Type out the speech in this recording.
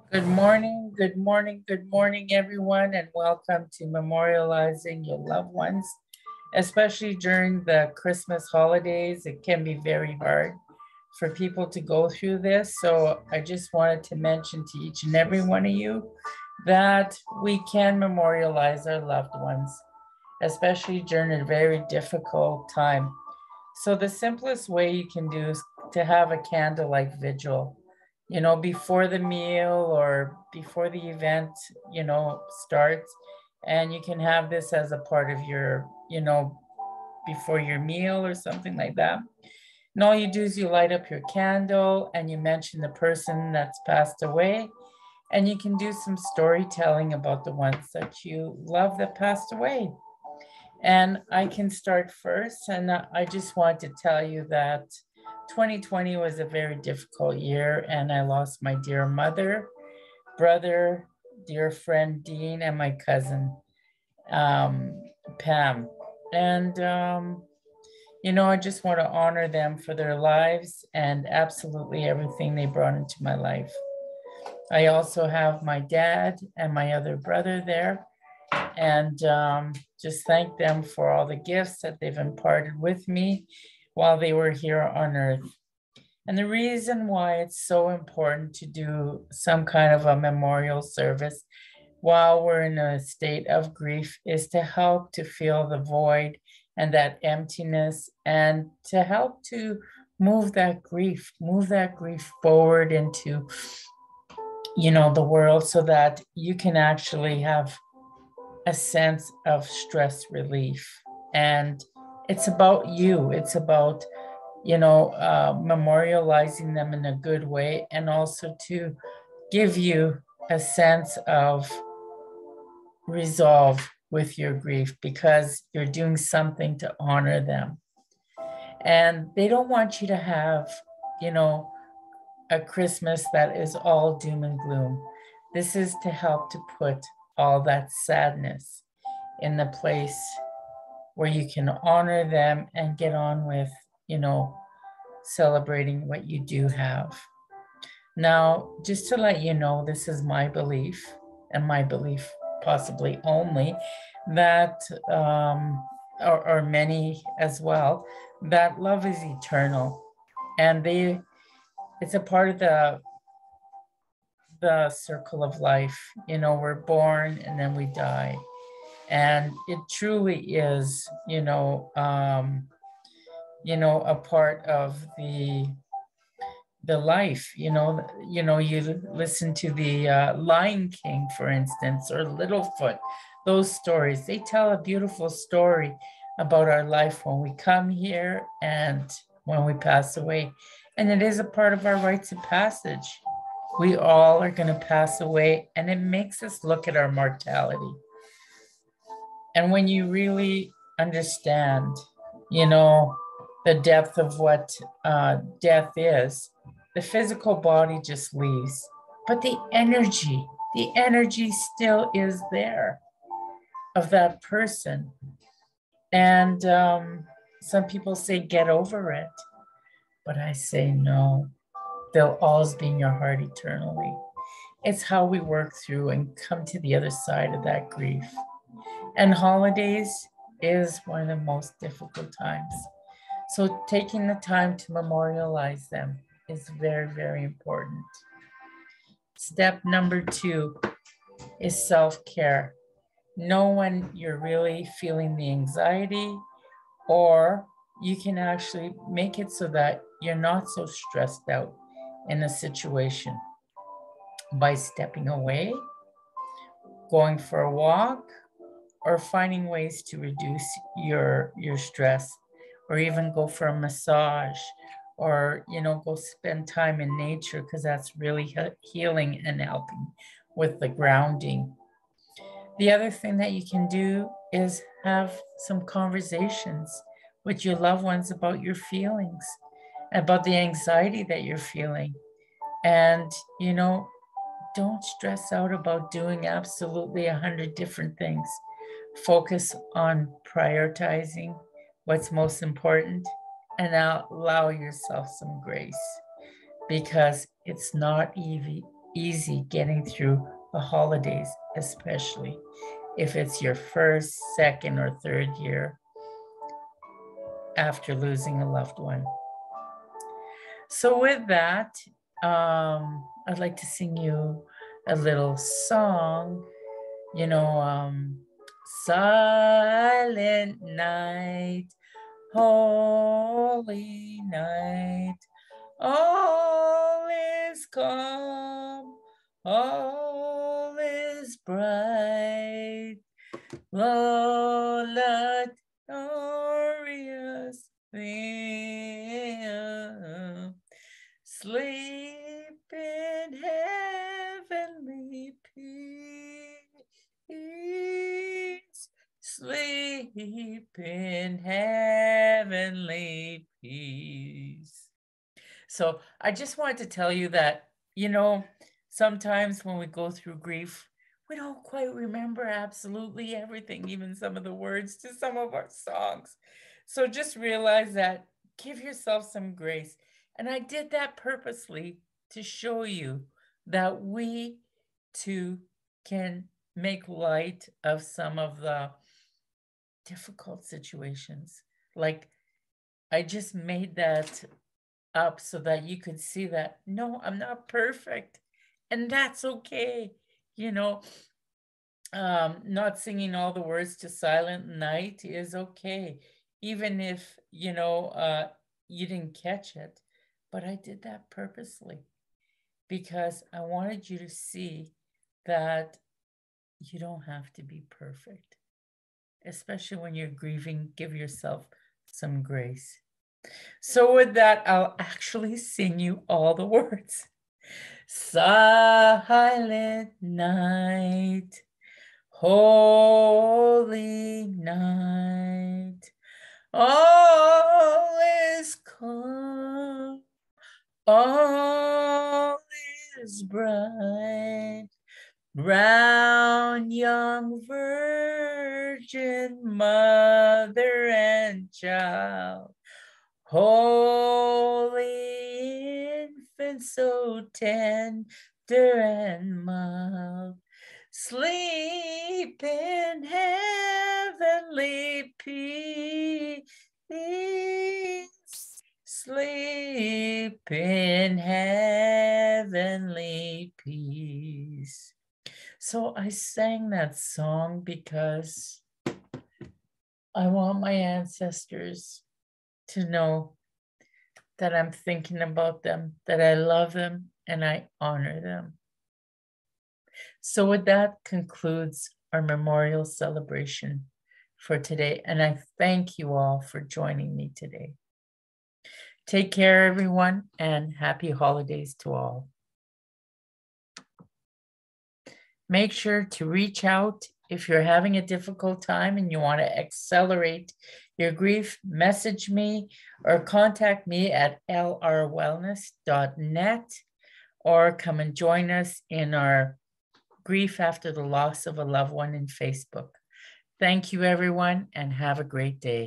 Good morning, everyone, and welcome to memorializing your loved ones, especially during the Christmas holidays. It can be very hard for people to go through this. So I just wanted to mention to each and every one of you that we can memorialize our loved ones, especially during a very difficult time. So the simplest way you can do is to have a candlelight vigil, before the meal or before the event, starts. And you can have this as a part of your, before your meal or something like that. And all you do is you light up your candle and you mention the person that's passed away. And you can do some storytelling about the ones that you love that passed away. And I can start first. And I just want to tell you that 2020 was a very difficult year, and I lost my dear mother, brother, dear friend Dean, and my cousin um, Pam. And, I just want to honor them for their lives and absolutely everything they brought into my life. I also have my dad and my other brother there, and just thank them for all the gifts that they've imparted with me while they were here on earth. And the reason why it's so important to do some kind of a memorial service while we're in a state of grief is to help to fill the void and that emptiness, and to help to move that grief forward into, the world, so that you can actually have a sense of stress relief. And it's about you. It's about, memorializing them in a good way, and also to give you a sense of resolve with your grief, because you're doing something to honor them. And they don't want you to have, you know, a Christmas that is all doom and gloom. This is to help to put all that sadness in the place where you can honor them and get on with, celebrating what you do have. Now, just to let you know, this is my belief, and my belief possibly only, that, or many as well, that love is eternal. And it's a part of the circle of life. We're born and then we die. And it truly is, a part of the life. You listen to the Lion King, for instance, or Littlefoot. Those stories, they tell a beautiful story about our life when we come here and when we pass away. And it is a part of our rites of passage. We all are going to pass away, and it makes us look at our mortality. And when you really understand, the depth of what death is, the physical body just leaves, but the energy still is there of that person. And some people say, get over it. But I say, no, they'll always be in your heart eternally. It's how we work through and come to the other side of that grief. And holidays is one of the most difficult times. So taking the time to memorialize them is very, very important. Step number 2 is self-care. Know when you're really feeling the anxiety, or you can actually make it so that you're not so stressed out in a situation by stepping away, going for a walk, or finding ways to reduce your stress, or even go for a massage, or go spend time in nature, because that's really healing and helping with the grounding. The other thing that you can do is have some conversations with your loved ones about your feelings, about the anxiety that you're feeling. And don't stress out about doing absolutely 100 different things. Focus on prioritizing what's most important, and now allow yourself some grace, because it's not easy getting through the holidays, especially if it's your first, second, or third year after losing a loved one. So with that, I'd like to sing you a little song, Silent night, holy night, all is calm, all is bright, Lola glorious thing, sleep in heavenly peace, sleep in heavenly peace. So I just wanted to tell you that, sometimes when we go through grief, we don't quite remember absolutely everything, even some of the words to some of our songs. So just realize that, give yourself some grace. And I did that purposely to show you that we too can make light of some of the difficult situations. Like, I just made that up so that you could see that, no, I'm not perfect. And that's okay. Not singing all the words to Silent Night is okay. Even if, you didn't catch it. But I did that purposely because I wanted you to see that you don't have to be perfect. Especially when you're grieving, give yourself some grace. So with that, I'll actually sing you all the words. Silent night, holy night, all is calm, all is bright, round young virgin mother and child, holy infant so tender and mild, sleep in heavenly peace, sleep in heavenly peace. So I sang that song because I want my ancestors to know that I'm thinking about them, that I love them, and I honor them. So with that concludes our memorial celebration for today, and I thank you all for joining me today. Take care, everyone, and happy holidays to all. Make sure to reach out if you're having a difficult time and you want to accelerate your grief. Message me or contact me at lrwellness.net, or come and join us in our Grief After the Loss of a Loved One in Facebook. Thank you, everyone, and have a great day.